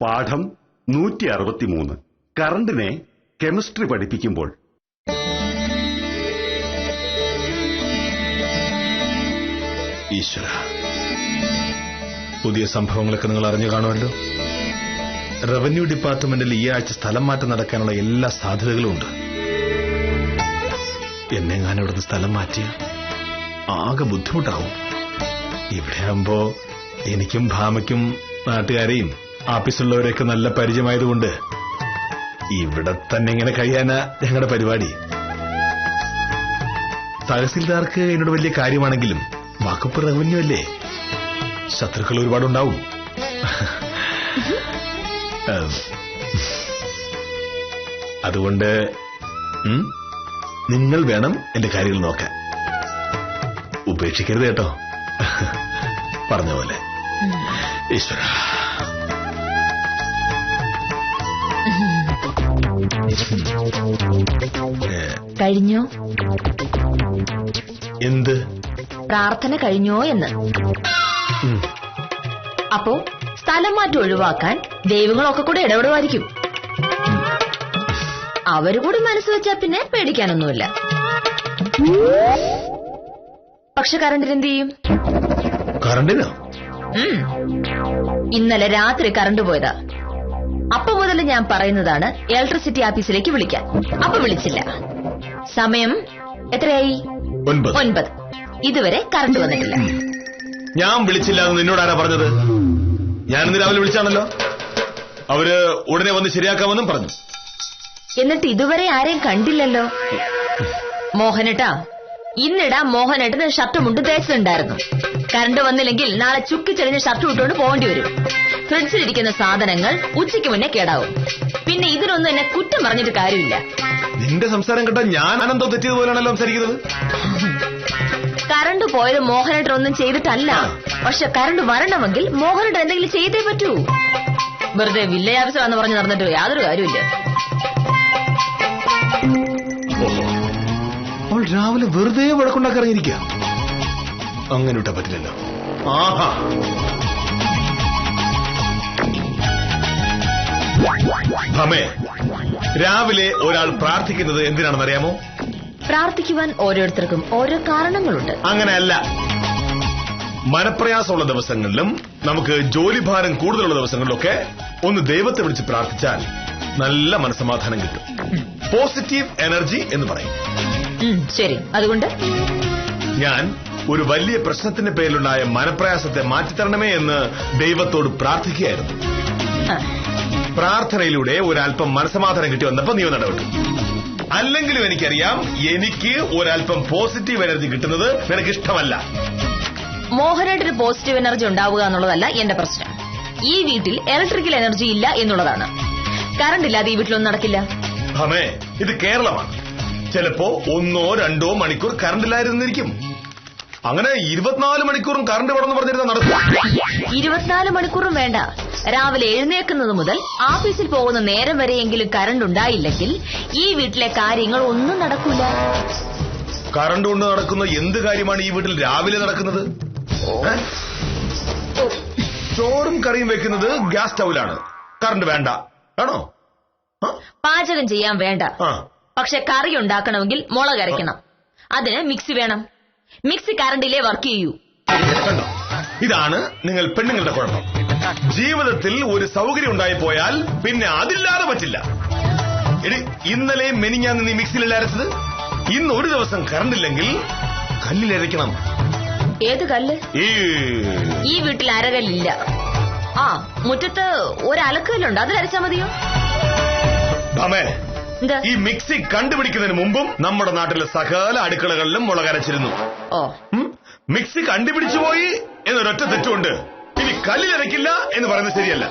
പാഠം 163. കറണ്ടിനെ കെമിസ്ട്രി പഠിപ്പിക്കുമ്പോൾ. ഈശ്വര, പുതിയ സംഭവങ്ങളൊക്കെ നിങ്ങൾ അറിഞ്ഞു കാണുമല്ലോ. റവന്യൂ ഡിപ്പാർട്ട്മെന്റിൽ ഈ ആഴ്ച സ്ഥലം മാറ്റം നടക്കാനുള്ള എല്ലാ സാധ്യതകളും ഉണ്ട്. എന്നെങ്ങാനും ഇവിടുന്ന് സ്ഥലം മാറ്റി ആകെ ബുദ്ധിമുട്ടാവും. ഇവിടെ ആകുമ്പോ എനിക്കും ഭാമയ്ക്കും നാട്ടുകാരെയും ആഫീസുള്ളവരെയൊക്കെ നല്ല പരിചയമായതുകൊണ്ട് ഇവിടെ തന്നെ ഇങ്ങനെ കഴിയാനാ ഞങ്ങളുടെ പരിപാടി. തഹസിൽദാർക്ക് എന്നോട് വലിയ കാര്യമാണെങ്കിലും വകുപ്പ് റവന്യൂ അല്ലേ, ശത്രുക്കൾ ഒരുപാടുണ്ടാവും. അതുകൊണ്ട് നിങ്ങൾ വേണം എന്റെ കാര്യങ്ങൾ നോക്കാൻ. ഉപേക്ഷിക്കരുത് കേട്ടോ, പറഞ്ഞ പോലെ. ഈശ്വര, കഴിഞ്ഞോ? എന്ത് പ്രാർത്ഥന കഴിഞ്ഞോ എന്ന്. അപ്പോ സ്ഥലം മാറ്റം ഒഴിവാക്കാൻ ദൈവങ്ങളൊക്കെ കൂടെ ഇടപെടുമായിരിക്കും. അവര് കൂടി മനസ്സ് വെച്ചാ പിന്നെ പേടിക്കാനൊന്നുമില്ല. പക്ഷെ കറണ്ടിന് എന്ത് ചെയ്യും? കറണ്ടിനോ? ഇന്നലെ രാത്രി കറണ്ട് പോയതാ. അപ്പൊ മുതൽ ഞാൻ പറയുന്നതാണ് ഇലക്ട്രിസിറ്റി ഓഫീസിലേക്ക് വിളിക്കാൻ. അപ്പൊ വിളിച്ചില്ല. സമയം എത്രയായി? 9. ഇതുവരെ കറണ്ട് വന്നിട്ടില്ല. ഞാൻ വിളിച്ചില്ല എന്ന് നിന്നോട് ആരാ പറഞ്ഞത്? ഞാനിന്ന് രാവിലെ വിളിച്ചാണല്ലോ. അവര് ഉടനെ വന്ന് ശരിയാക്കാമെന്നും പറഞ്ഞു. എന്നിട്ട് ഇതുവരെ ആരെയും കണ്ടില്ലല്ലോ. മോഹനേട്ടാ, ഇന്നിടാ മോഹനേട്ടന് ഷർട്ട് മുണ്ട് തേച്ചിട്ടുണ്ടായിരുന്നു. കറണ്ട് വന്നില്ലെങ്കിൽ നാളെ ചുക്കിച്ചെളിഞ്ഞ ഷർട്ട് ഇട്ടുകൊണ്ട് പോകേണ്ടി വരും. ഫ്രിഡ്ജിലിരിക്കുന്ന സാധനങ്ങൾ ഉച്ചയ്ക്ക് മുന്നേ കേടാവും. പിന്നെ ഇതിനൊന്നും എന്നെ കുറ്റം പറഞ്ഞിട്ട് കാര്യമില്ല. നിന്റെ സംസാരം കേട്ടാ ഞാൻ എന്തോ തെറ്റിയതുപോലെയാണല്ലോ സംസാരിക്കുന്നത്. കറണ്ട് പോയത് മോഹനേട്ടൻ ഒന്നും ചെയ്തിട്ടല്ല. പക്ഷെ കറണ്ട് വരണമെങ്കിൽ മോഹനേട്ടൻ എന്തെങ്കിലും ചെയ്തേ പറ്റൂ. വെറുതെ വില്ലേജ് ഓഫീസറാന്ന് പറഞ്ഞ് നടന്നിട്ട് യാതൊരു കാര്യമില്ല. അവൾ രാവിലെ വെറുതെ വഴക്കുണ്ടാക്കി ഇറങ്ങിയിരിക്കുക. അങ്ങനെ വിട്ടാ പറ്റില്ലല്ലോ. ആഹാ, ഭമേ, രാവിലെ ഒരാൾ പ്രാർത്ഥിക്കുന്നത് എന്തിനാണെന്ന് അറിയാമോ? പ്രാർത്ഥിക്കുവാൻ ഓരോരുത്തർക്കും ഓരോ കാരണങ്ങളുണ്ട്. അങ്ങനെയല്ല. മനപ്രയാസമുള്ള ദിവസങ്ങളിലും നമുക്ക് ജോലിഭാരം കൂടുതലുള്ള ദിവസങ്ങളിലൊക്കെ ഒന്ന് ദൈവത്തെ വിളിച്ച് പ്രാർത്ഥിച്ചാൽ നല്ല മനസ്സമാധാനം കിട്ടും. പോസിറ്റീവ് എനർജി എന്ന് പറയും. ശരി, അതുകൊണ്ട് ഞാൻ ഒരു വലിയ പ്രശ്നത്തിന്റെ പേരിലുണ്ടായ മനപ്രയാസത്തെ മാറ്റിത്തരണമേ എന്ന് ദൈവത്തോട് പ്രാർത്ഥിക്കുകയായിരുന്നു. പ്രാർത്ഥനയിലൂടെ ഒരല്പം മനസ്സമാധാനം കിട്ടി വന്നപ്പോ നീ നടപെട്ടു. അല്ലെങ്കിലും എനിക്കറിയാം, എനിക്ക് ഒരല്പം പോസിറ്റീവ് എനർജി കിട്ടുന്നത് നിനക്ക് ഇഷ്ടമല്ല. മോഹനേട്ടന് പോസിറ്റീവ് എനർജി ഉണ്ടാവുക എന്നുള്ളതല്ല എന്റെ പ്രശ്നം. ഈ വീട്ടിൽ ഇലക്ട്രിക്കൽ എനർജി ഇല്ല എന്നുള്ളതാണ്. കറണ്ട് ഇല്ലാതെ ഈ വീട്ടിലൊന്നും നടക്കില്ല. ഭമേ, ഇത് കേരളമാണ്. ചിലപ്പോ 1-2 മണിക്കൂർ കറണ്ട് ഇല്ലായിരുന്നിരിക്കും. അങ്ങനെ 24 മണിക്കൂറും കറണ്ട് വേണമെന്ന് പറഞ്ഞിരുന്ന നടക്കും. 24 മണിക്കൂറും വേണ്ട. രാവിലെ എഴുന്നേക്കുന്നത് മുതൽ ഓഫീസിൽ പോകുന്ന നേരം വരെയെങ്കിലും കറണ്ട് ഉണ്ടായില്ലെങ്കിൽ ഈ വീട്ടിലെ കാര്യങ്ങൾ ഒന്നും നടക്കൂല. കറണ്ട് കൊണ്ട് നടക്കുന്ന എന്ത് കാര്യമാണ് ഈ വീട്ടിൽ രാവിലെ നടക്കുന്നത്? ചോറും കറിയും വെക്കുന്നത് ഗ്യാസ് സ്റ്റൗവിലാണ്. കറണ്ട് വേണ്ട ആണോ? പാചകം ചെയ്യാൻ വേണ്ട. പക്ഷെ കറി ഉണ്ടാക്കണമെങ്കിൽ മുളക് അരയ്ക്കണം. അതിന് മിക്സി വേണം. മിക്സി കറണ്ടിലേ വർക്ക് ചെയ്യൂ. ഇതാണ് നിങ്ങൾ പെണ്ണുങ്ങളുടെ കുഴപ്പം. ജീവിതത്തിൽ ഒരു സൗകര്യം ഉണ്ടായിപ്പോയാൽ പിന്നെ അതില്ലാതെ പറ്റില്ല. ഇന്നലെയും മെനിഞ്ഞാന്ന് നീ മിക്സിയിൽ അരച്ചത്. ഇന്ന് ഒരു ദിവസം കറണ്ടില്ലെങ്കിൽ കല്ലിലരയ്ക്കണം. ഏത് കല്ല്? ഈ വീട്ടിൽ അരകല്ലില്ല. മുറ്റത്ത് ഒരു അലക്കല്ലുണ്ട്, അതിലരച്ചാ മതിയോ? ഈ മിക്സി കണ്ടുപിടിക്കുന്നതിന് മുമ്പും നമ്മുടെ നാട്ടിലെ സകല അടുക്കളകളിലും മുളകരച്ചിരുന്നു. മിക്സി കണ്ടുപിടിച്ചു പോയി എന്നൊരൊറ്റ തെറ്റുകൊണ്ട് ഇനി കല്ലിലരയ്ക്കില്ല എന്ന് പറയുന്നത് ശരിയല്ല.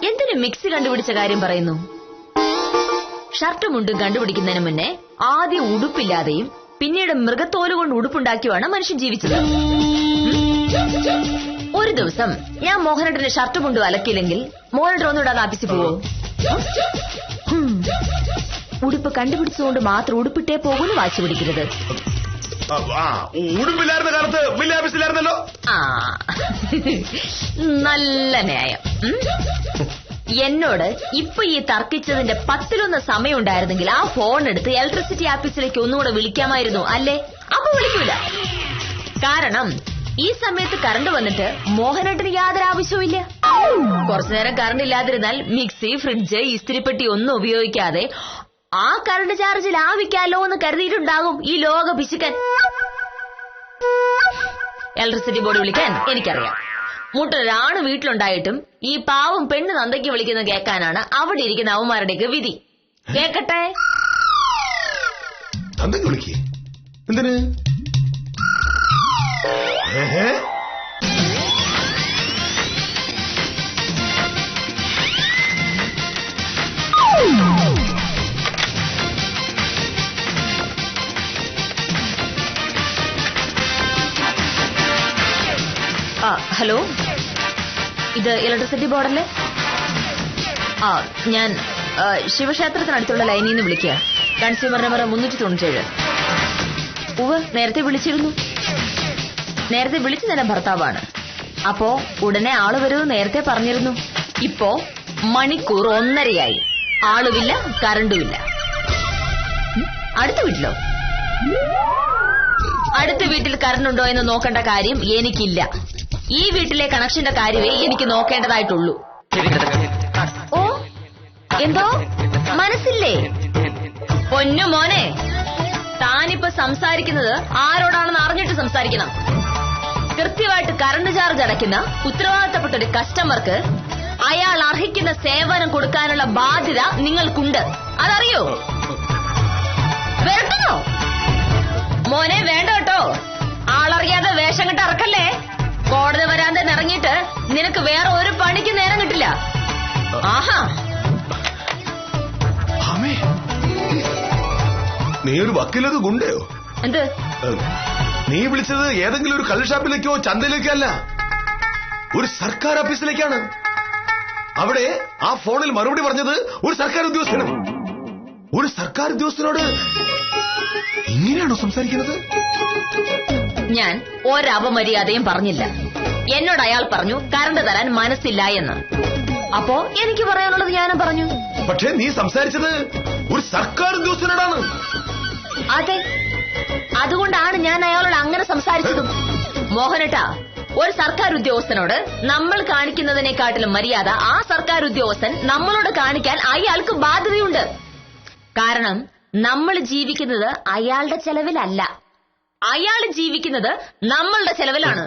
എന്തിനു മിക്സി കണ്ടുപിടിച്ച കാര്യം പറയുന്നു? ഷർട്ടും മുണ്ടും കണ്ടുപിടിക്കുന്നതിന് മുന്നേ ആദ്യം ഉടുപ്പില്ലാതെയും പിന്നീട് മൃഗത്തോല് കൊണ്ട് ഉടുപ്പുണ്ടാക്കിയുമാണ് മനുഷ്യൻ ജീവിച്ചത്. ഒരു ദിവസം ഞാൻ മോഹനേട്ടന്റെ ഷർട്ടും മുണ്ടും അലക്കിയില്ലെങ്കിൽ മോഹനേട്ടൻ ഒന്നുകൂടാതെ ആഫീസിൽ പോവോ? ഉടുപ്പ് കണ്ടുപിടിച്ചുകൊണ്ട് മാത്രം ഉടുപ്പിട്ടേ പോകുന്നു വാശി പിടിക്കരുത്. ഉടുപ്പില്ലായിരുന്ന കാലത്ത് വലിയ ആഫീസിലായിരുന്നല്ലോ. ആ നല്ല ന്യായം. എന്നോട് ഇപ്പൊ ഈ തർക്കിച്ചതിന്റെ 10-1 സമയം ഉണ്ടായിരുന്നെങ്കിൽ ആ ഫോൺ എടുത്ത് ഇലക്ട്രിസിറ്റി ഓഫീസിലേക്ക് ഒന്നുകൂടെ വിളിക്കാമായിരുന്നു, അല്ലേ? അപ്പൊ വിളിക്കൂല. കാരണം ഈ സമയത്ത് കറണ്ട് വന്നിട്ട് മോഹനേട്ടന് യാതൊരു ആവശ്യവുമില്ല. കുറച്ചുനേരം കറണ്ട് ഇല്ലാതിരുന്നാൽ മിക്സി, ഫ്രിഡ്ജ്, ഇസ്തിരിപ്പെട്ടി ഒന്നും ഉപയോഗിക്കാതെ ആ കറണ്ട് ചാർജ് ലാഭിക്കാലോ എന്ന് കരുതിയിട്ടുണ്ടാകും ഈ ലോക പിശുക്കൻ. ഇലക്ട്രിസിറ്റി ബോർഡ് വിളിക്കാൻ എനിക്കറിയാം. മുട്ടൊരാണ് വീട്ടിലുണ്ടായിട്ടും ഈ പാവം പെണ്ണ് നന്ദയ്ക്ക് വിളിക്കുന്നത് കേൾക്കാനാണ് അവിടെ ഇരിക്കുന്ന അവന്മാരുടെയൊക്കെ വിധി. കേക്കട്ടെ. വിളിക്കേ എന്തിന്? ഹലോ, ഇത് ഇലക്ട്രിസിറ്റി ബോർഡല്ലേ? ഞാൻ ശിവക്ഷേത്രത്തിനടുത്തുള്ള ലൈനിൽ നിന്ന് വിളിക്കുക. Consumer number 397. നേരത്തെ വിളിച്ചിരുന്നു. നേരത്തെ വിളിച്ചു തന്നെ ഭർത്താവാണ്. അപ്പോ ഉടനെ ആള് വരുമെന്ന് നേരത്തെ പറഞ്ഞിരുന്നു. ഇപ്പോ മണിക്കൂർ 1.5 ആളുമില്ല, കറണ്ടുമില്ല. അടുത്ത വീട്ടിലോ? അടുത്ത വീട്ടിൽ കറണ്ട് ഉണ്ടോ എന്ന് നോക്കേണ്ട കാര്യം എനിക്കില്ല. ഈ വീട്ടിലെ കണക്ഷന്റെ കാര്യമേ എനിക്ക് നോക്കേണ്ടതായിട്ടുള്ളൂ. ഓ, എന്തോ മനസ്സില്ലേ? പൊന്നു മോനെ, താനിപ്പോ സംസാരിക്കുന്നത് ആരോടാണെന്ന് അറിഞ്ഞിട്ട് സംസാരിക്കണം. കൃത്യമായിട്ട് കറണ്ട് ചാർജ് അടയ്ക്കുന്ന ഉത്തരവാദിത്തപ്പെട്ട ഒരു കസ്റ്റമർക്ക് അയാൾ അർഹിക്കുന്ന സേവനം കൊടുക്കാനുള്ള ബാധ്യത നിങ്ങൾക്കുണ്ട്. അതറിയോ? വരട്ടുന്നോ മോനെ? വേണ്ട കേട്ടോ. ആളറിയാതെ വേഷം കെട്ട് ഇറക്കല്ലേ. കോടതി വരാതെ ഇറങ്ങിയിട്ട് നിനക്ക് വേറെ ഒരു പണിക്ക് നേരം കിട്ടില്ല. ആഹാ, നീ ഒരു വക്കീലത് ഗുണ്ടയോ? എന്ത്? നീ വിളിച്ചത് ഏതെങ്കിലും ഒരു കള്ളുഷാപ്പിലേക്കോ ചന്തയിലേക്കോ അല്ല, ഒരു സർക്കാർ ഓഫീസിലേക്കാണ്. അവിടെ ആ ഫോണിൽ മറുപടി പറഞ്ഞത് ഒരു സർക്കാർ ഉദ്യോഗസ്ഥനും. ഒരു സർക്കാർ ഉദ്യോഗസ്ഥനോട് ഇങ്ങനെയാണോ സംസാരിക്കുന്നത്? ഞാൻ ഒരപമര്യാദയും പറഞ്ഞില്ല. എന്നോട് അയാൾ പറഞ്ഞു കറണ്ട് തരാൻ മനസ്സില്ല എന്ന്. അപ്പോ എനിക്ക് പറയാനുള്ളത് ഞാനും പറഞ്ഞു. പക്ഷേ നീ സംസാരിച്ചത് ഒരു സർക്കാർ ഉദ്യോഗസ്ഥനോടാണ്. അതെ, അതുകൊണ്ടാണ് ഞാൻ അയാളോട് അങ്ങനെ സംസാരിച്ചതും. മോഹനേട്ടാ, ഒരു സർക്കാർ ഉദ്യോഗസ്ഥനോട് നമ്മൾ കാണിക്കുന്നതിനെക്കാട്ടിലും മര്യാദ ആ സർക്കാർ ഉദ്യോഗസ്ഥൻ നമ്മളോട് കാണിക്കാൻ അയാൾക്ക് ബാധ്യതയുണ്ട്. കാരണം നമ്മൾ ജീവിക്കുന്നത് അയാളുടെ ചെലവിലല്ല, അയാൾ ജീവിക്കുന്നത് നമ്മളുടെ ചെലവിലാണ്.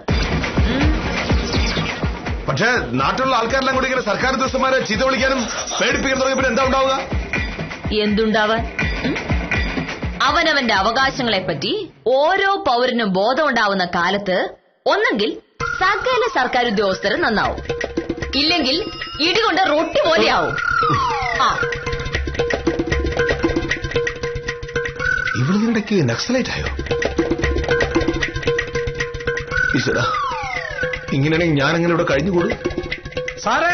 പക്ഷേ നാട്ടിലുള്ള ആൾക്കാരെല്ലാം കൂടി ഇങ്ങനെ സർക്കാർ ഉദ്യോഗസ്ഥന്മാരെ ചീത്ത വിളിക്കാനും പേടിപ്പിക്കാൻ തുടങ്ങിയപ്പോൾ എന്താ ഉണ്ടാവുക? എന്തുണ്ടാവാൻ? അവനവന്റെ അവകാശങ്ങളെപ്പറ്റി ഓരോ പൗരനും ബോധമുണ്ടാവുന്ന കാലത്ത് ഒന്നെങ്കിൽ സകല സർക്കാർ ഉദ്യോഗസ്ഥരും നന്നാവും, ഇല്ലെങ്കിൽ ഇടികൊണ്ട് റൊട്ടി പോലെയാവും. ഇവിടുന്നിടയ്ക്ക് നക്സലൈറ്റ് ആയോ? ഈശ്വരാ, ഇങ്ങനെയാണെങ്കിൽ ഞാൻ അങ്ങനെ ഇവിടെ കഴിഞ്ഞുകൂടും. സാറേ,